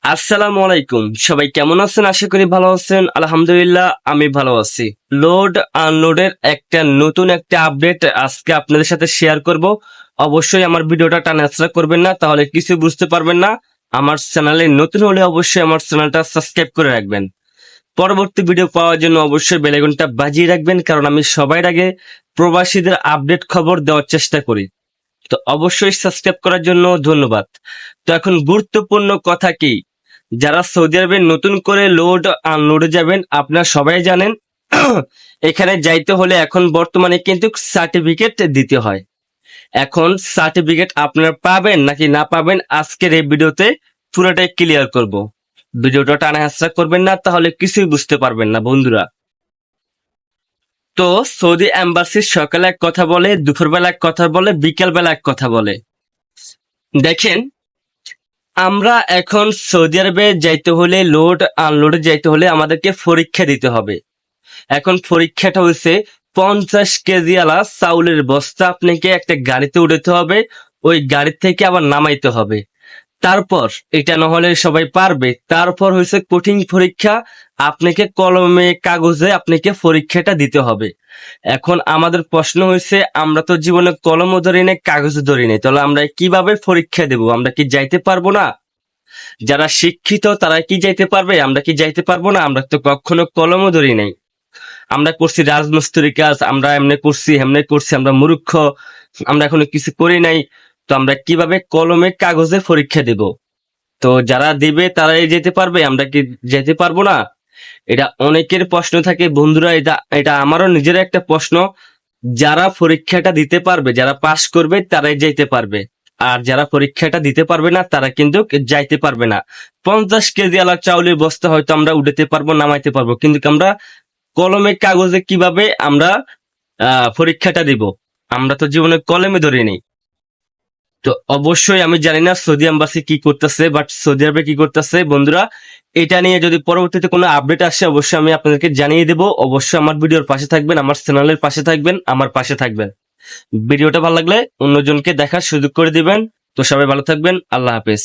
আসসালামু আলাইকুম, সবাই কেমন আছেন? আশা করি ভালো আছেন। আলহামদুলিল্লাহ, আমি ভালো আছি। লোড আনলোডের নতুন একটা আপডেট আজকে আপনাদের সাথে শেয়ার করব। অবশ্যই আমার ভিডিওটা টানাছড়া করবেন না, তাহলে কিছু বুঝতে পারবেন না। আমার চ্যানেলে নতুন হলে অবশ্যই আমার চ্যানেলটা সাবস্ক্রাইব করে রাখবেন। পরবর্তী ভিডিও পাওয়ার জন্য অবশ্যই বেল আইকনটা বাজিয়ে রাখবেন, কারণ আমি সবার আগে প্রবাসীদের আপডেট খবর দেওয়ার চেষ্টা করি। তো অবশ্যই সাবস্ক্রাইব করার জন্য ধন্যবাদ। তো এখন গুরুত্বপূর্ণ কথা কি, যারা সৌদি আরবে নতুন করে লোড আনলোডে যাবেন, আপনারা সবাই জানেন এখানে যাইতে হলে এখন বর্তমানে কিন্তু সার্টিফিকেট দিতে হয়। এখন সার্টিফিকেট আপনারা পাবেন নাকি না পাবেন, আজকের এই ভিডিওতে পুরোটাই ক্লিয়ার করব। ভিডিওটা টানা হাসরা করবেন না, তাহলে কিছুই বুঝতে পারবেন না বন্ধুরা। তো সৌদি এম্বাসি সকালে এক কথা বলে, দুপুরবেলা এক কথা বলে, বিকেলবেলা এক কথা বলে। দেখেন, আমরা এখন সৌদি আরবে যাইতে হলে, লোড আনলোডে যাইতে হলে আমাদেরকে পরীক্ষা দিতে হবে। এখন পরীক্ষাটা হচ্ছে 50 কেজি আলা চাউলের বস্তা আপনাকে একটা গাড়িতে উঠাতে হবে, ওই গাড়ি থেকে আবার নামাইতে হবে। তারপর এটা না হলে সবাই পারবে, তারপর হয়েছে কঠিন পরীক্ষা। আপনাকে কলমে কাগজে আপনাকে পরীক্ষাটা দিতে হবে। এখন আমাদের প্রশ্ন হয়েছে, আমরা তো জীবনে কলমও ধরি নাই, কাগজও ধরি নাই, তাহলে আমরা কিভাবে পরীক্ষা দেব? আমরা কি যাইতে পারবো না? যারা শিক্ষিত তারা কি যাইতে পারবে? আমরা কি যাইতে পারবো না? আমরা তো কখনো কলমও ধরি নাই। আমরা করছি রাজমিস্ত্রি কাজ, আমরা এমনি করছি এমনি করছি, আমরা মূর্খ, আমরা এখনো কিছু করি নাই। তো আমরা কিভাবে কলমে কাগজে পরীক্ষা দেব? তো যারা দিবে তারাই যেতে পারবে, আমরা কি যেতে পারবো না? এটা অনেকের প্রশ্ন থাকে বন্ধুরা, এটা এটা আমারও নিজের একটা প্রশ্ন। যারা পরীক্ষাটা দিতে পারবে, যারা পাশ করবে তারাই যাইতে পারবে, আর যারা পরীক্ষাটা দিতে পারবে না তারা কিন্তু যাইতে পারবে না। 50 কেজি আলা চাউলের বস্তা হয়তো আমরা উঠাতে পারবো, নামাইতে পারবো, কিন্তু আমরা কলমে কাগজে কিভাবে আমরা পরীক্ষাটা দিব? আমরা তো জীবনে কলমে ধরে নেই। তো অবশ্যই আমি জানি না সৌদি এম্বাসি কি করতেছে, বাট সৌদি আরবে কি করতেছে বন্ধুরা, এটা নিয়ে যদি পরবর্তীতে কোনো আপডেট আসে অবশ্যই আমি আপনাদেরকে জানিয়ে দেবো। অবশ্যই আমার ভিডিওর পাশে থাকবেন, আমার চ্যানেলের পাশে থাকবেন, আমার পাশে থাকবেন। ভিডিওটা ভালো লাগলে অন্যজনকে দেখার সুযোগ করে দিবেন। তো সবাই ভালো থাকবেন, আল্লাহ হাফেজ।